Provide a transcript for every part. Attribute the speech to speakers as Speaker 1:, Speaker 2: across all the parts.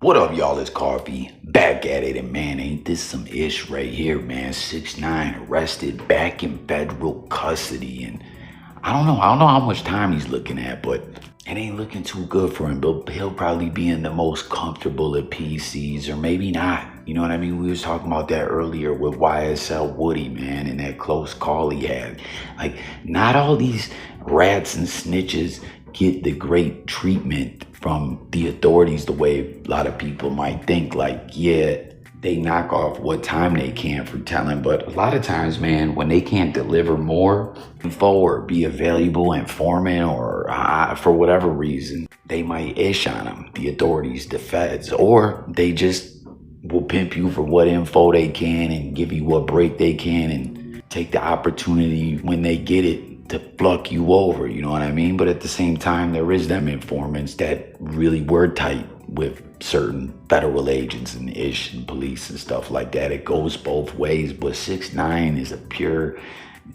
Speaker 1: What up, y'all? It's Coffee back at it, and man, ain't this some ish right here, man? 6ix9ine arrested, back in federal custody, and I don't know how much time he's looking at, but it ain't looking too good for him. But he'll probably be in the most comfortable of PCs, or maybe not. You know what I mean? We was talking about that earlier with YSL Woody, man, and that close call he had. Like, not all these rats and snitches get the great treatment from the authorities the way a lot of people might think. Like, yeah, they knock off what time they can for telling, but a lot of times, man, when they can't deliver more info or be a valuable informant or for whatever reason, they might ish on them, the authorities, the feds, or they just will pimp you for what info they can and give you what break they can and take the opportunity when they get it to pluck you over, you know what I mean? But at the same time, there is them informants that really were tight with certain federal agents and ish and police and stuff like that. It goes both ways, but 6ix9ine is a pure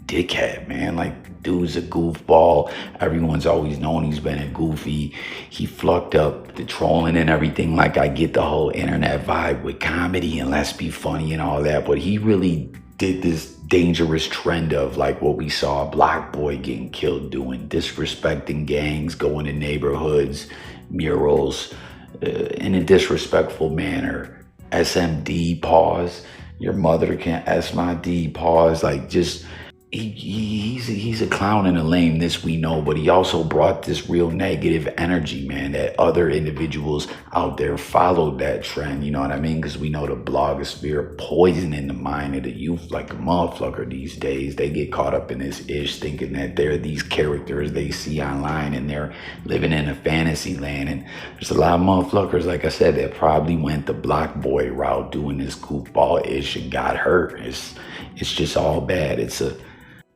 Speaker 1: dickhead, man. Like, dude's a goofball. Everyone's always known he's been a goofy. He flucked up the trolling and everything. Like, I get the whole internet vibe with comedy and let's be funny and all that, but he really did this dangerous trend of like what we saw Block Boy getting killed doing, disrespecting gangs, going to neighborhoods, murals, in a disrespectful manner. SMD, pause. Your mother can't S my D, pause. Like, just he's a clown and a lame, this we know, but he also brought this real negative energy, man, that other individuals out there followed that trend, you know what I mean? Because we know the blogosphere poisoning the mind of the youth like a motherfucker these days. They get caught up in this ish thinking that they're these characters they see online and they're living in a fantasy land. And there's a lot of motherfuckers, like I said, that probably went the Block Boy route doing this goofball ish and got hurt. It's just all bad. It's a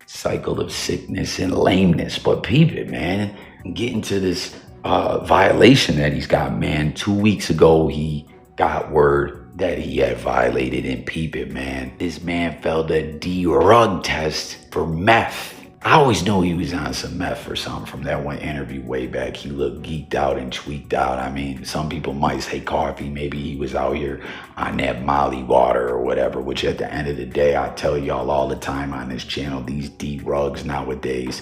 Speaker 1: cycle of sickness and lameness. But peep it, man. Getting to this violation that he's got, man. 2 weeks ago, he got word that he had violated, and peep it, man. This man failed a drug test for meth. I always knew he was on some meth or something from that one interview way back. He looked geeked out and tweaked out. I mean, some people might say Coffee, maybe he was out here on that Molly water or whatever, which at the end of the day, I tell y'all all the time on this channel, these drugs nowadays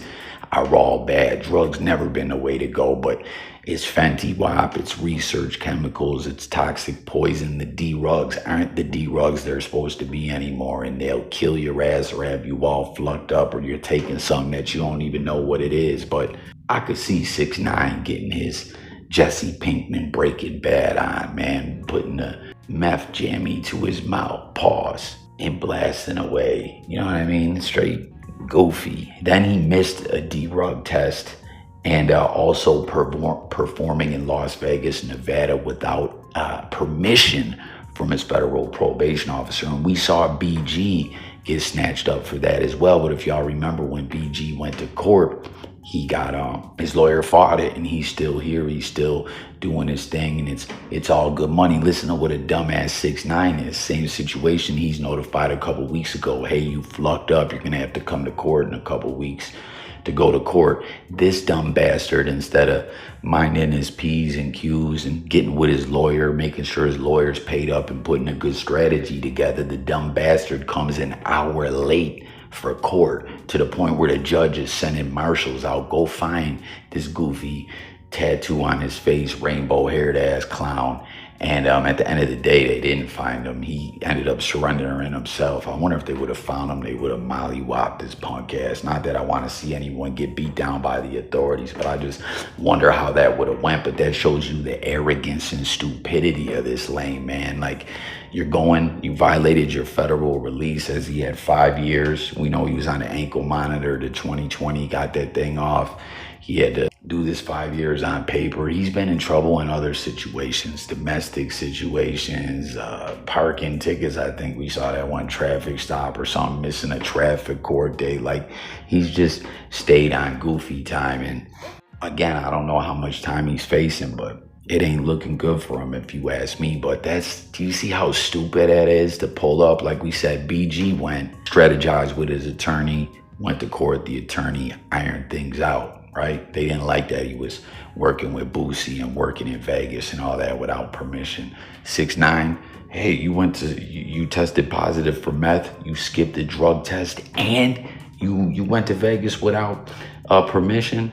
Speaker 1: are all bad. Drugs never been the way to go, but it's Fenty Wap, it's research chemicals, it's toxic poison. The D-rugs aren't the D-rugs they're supposed to be anymore, and they'll kill your ass or have you all flucked up, or you're taking something that you don't even know what it is. But I could see 6ix9ine getting his Jesse Pinkman Breaking Bad on, man, putting a meth jammy to his mouth, pause, and blasting away. You know what I mean? Straight goofy. Then he missed a D-rug test and also performing in Las Vegas, Nevada without permission from his federal probation officer. And we saw BG get snatched up for that as well. But if y'all remember, when BG went to court, he got his lawyer fought it, and he's still here. He's still doing his thing, and it's all good money. Listen to what a dumbass 6ix9ine is. Same situation. He's notified a couple weeks ago, hey, you flucked up, you're gonna have to come to court in a couple weeks to go to court. This dumb bastard, instead of minding his P's and Q's and getting with his lawyer, making sure his lawyer's paid up and putting a good strategy together, the dumb bastard comes an hour late for court, to the point where the judge is sending marshals out. Go find this goofy tattoo on his face, rainbow haired ass clown. And at the end of the day, they didn't find him. He ended up surrendering himself. I wonder if they would have found him, they would have mollywopped his punk ass. Not that I want to see anyone get beat down by the authorities, but I just wonder how that would have went. But that shows you the arrogance and stupidity of this lame man. Like, you violated your federal release, as he had 5 years. We know he was on the ankle monitor to 2020, got that thing off. He had to do this 5 years on paper. He's been in trouble in other situations, domestic situations, parking tickets. I think we saw that one traffic stop or something, missing a traffic court date. Like, he's just stayed on goofy time. And again, I don't know how much time he's facing, but it ain't looking good for him, if you ask me. But do you see how stupid that is to pull up? Like we said, BG went, strategized with his attorney, went to court, the attorney ironed things out. right? They didn't like that he was working with Boosie and working in Vegas and all that without permission. 6ix9ine, hey, you tested positive for meth, you skipped the drug test, and you went to Vegas without permission.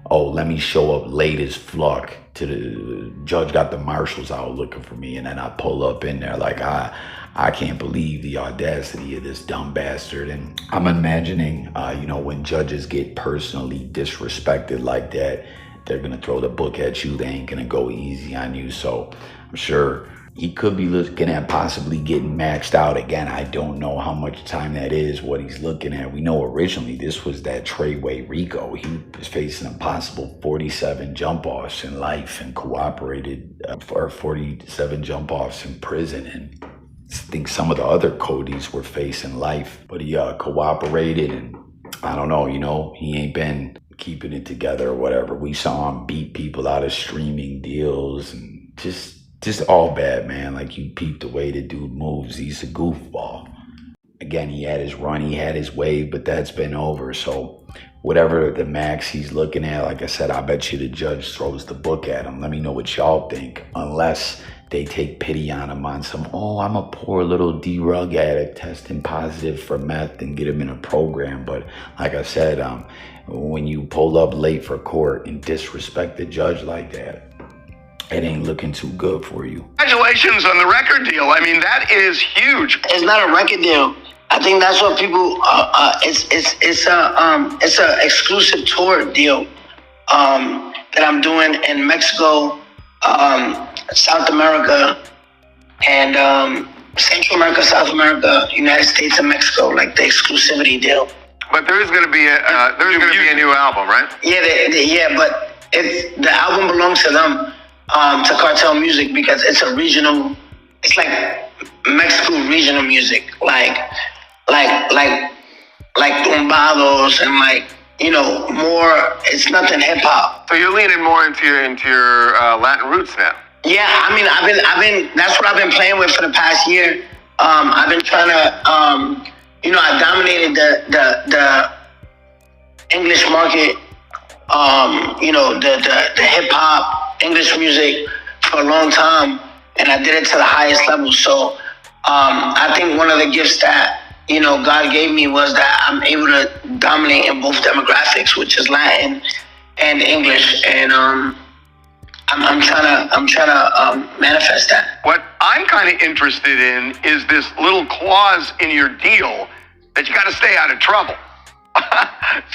Speaker 1: Oh, let me show up late as fuck to the judge, got the marshals out looking for me, and then I pull up in there like I can't believe the audacity of this dumb bastard. And I'm imagining, when judges get personally disrespected like that, they're gonna throw the book at you. They ain't gonna go easy on you. So I'm sure he could be looking at possibly getting maxed out again. I don't know how much time that is, what he's looking at. We know originally this was that Treyway Rico. He was facing a possible 47 jump-offs in life and cooperated for 47 jump-offs in prison. And I think some of the other Codys were facing life, but he cooperated, and I don't know, he ain't been keeping it together or whatever. We saw him beat people out of streaming deals and just all bad, man. Like, you peep the way the dude moves. He's a goofball. Again, he had his run, he had his wave, but that's been over. So whatever the max he's looking at, like I said, I bet you the judge throws the book at him. Let me know what y'all think. Unless they take pity on him on some, oh, I'm a poor little D-rug addict testing positive for meth, and get him in a program. But like I said, when you pull up late for court and disrespect the judge like that, it ain't looking too good for you.
Speaker 2: Congratulations on the record deal. I mean, that is huge.
Speaker 3: It's not a record deal. I think that's what people. It's a exclusive tour deal that I'm doing in Mexico, South America, and Central America, South America, United States, and Mexico. Like the exclusivity deal.
Speaker 2: But there is going to be a new album, right?
Speaker 3: Yeah, but the album belongs to them. To Cartel Music, because it's a regional, it's like Mexico regional music, like tumbados and more. It's nothing hip hop.
Speaker 2: So you're leaning more into your Latin roots now.
Speaker 3: Yeah, I mean, I've been. That's what I've been playing with for the past year. I've been trying to, I dominated the English market. The hip hop. English music for a long time, and I did it to the highest level. So I think one of the gifts that God gave me was that I'm able to dominate in both demographics, which is Latin and English, and I'm trying to manifest that.
Speaker 2: What I'm kind of interested in is this little clause in your deal that you got to stay out of trouble.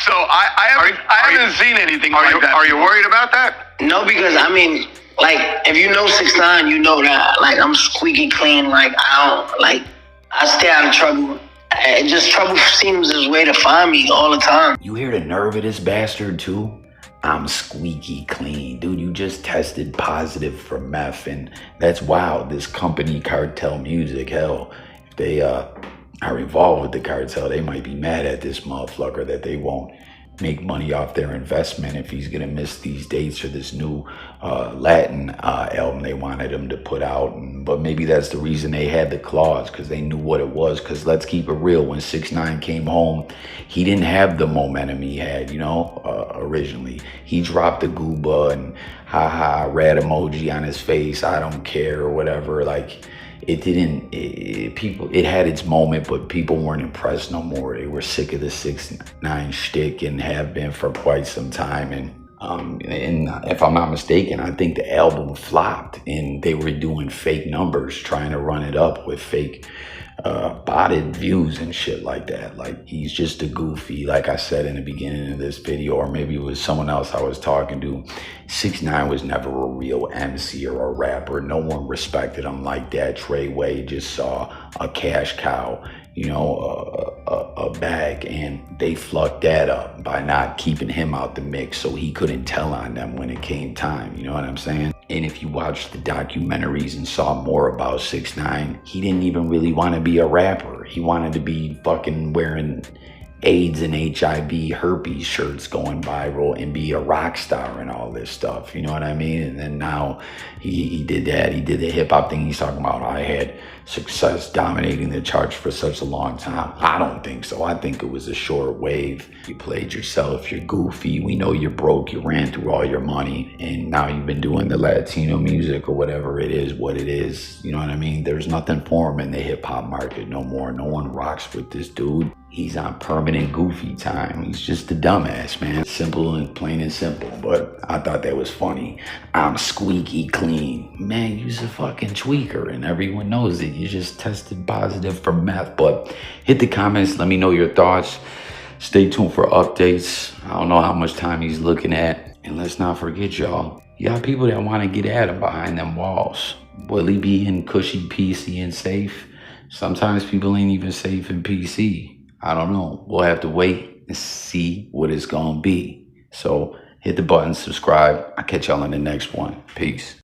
Speaker 2: So I haven't seen anything like that. Are you worried about that?
Speaker 3: No, because I mean, like, if you know 6ix9ine, you know that, like, I'm squeaky clean. Like, I stay out of trouble. Trouble seems his way to find me all the time.
Speaker 1: You hear the nerve of this bastard too? I'm squeaky clean. Dude, you just tested positive for meth, and that's wild. This company, Cartel Music, hell, if they are involved with the cartel, they might be mad at this motherfucker that they won't make money off their investment if he's gonna miss these dates for this new Latin album they wanted him to put out. But maybe that's the reason they had the clause, because they knew what it was. Because let's keep it real, when 6ix9ine came home, he didn't have the momentum he had, originally. He dropped the gooba and haha red emoji on his face, I don't care, or whatever. Like, it had its moment, but people weren't impressed no more. They were sick of the 6ix9ine shtick and have been for quite some time. And if I'm not mistaken, I think the album flopped, and they were doing fake numbers, trying to run it up with fake botted views and shit like that. Like, he's just a goofy, like I said in the beginning of this video, or maybe it was someone else I was talking to. 6ix9ine was never a real MC or a rapper. No one respected him like that. Treyway just saw a cash cow, a bag, and they fucked that up by not keeping him out the mix, so he couldn't tell on them when it came time. You know what I'm saying? And if you watched the documentaries and saw more about 6ix9ine, he didn't even really want to be a rapper. He wanted to be fucking wearing AIDS and HIV herpes shirts going viral and be a rock star and all this stuff. You know what I mean? And then now he did that. He did the hip hop thing. He's talking about, I had success dominating the charts for such a long time. I don't think so. I think it was a short wave. You played yourself. You're goofy. We know you're broke. You ran through all your money. And now you've been doing the Latino music or whatever it is, what it is. You know what I mean? There's nothing for him in the hip hop market no more. No one rocks with this dude. He's on permanent goofy time. He's just a dumbass, man. Simple and plain and simple. But I thought that was funny. I'm squeaky clean. Man, you's a fucking tweaker and everyone knows it. You just tested positive for meth. But hit the comments. Let me know your thoughts. Stay tuned for updates. I don't know how much time he's looking at. And let's not forget, y'all. You got people that want to get at him behind them walls. Will he be in cushy, PC, and safe? Sometimes people ain't even safe in PC. I don't know. We'll have to wait and see what it's going to be. So hit the button, subscribe. I'll catch y'all in the next one. Peace.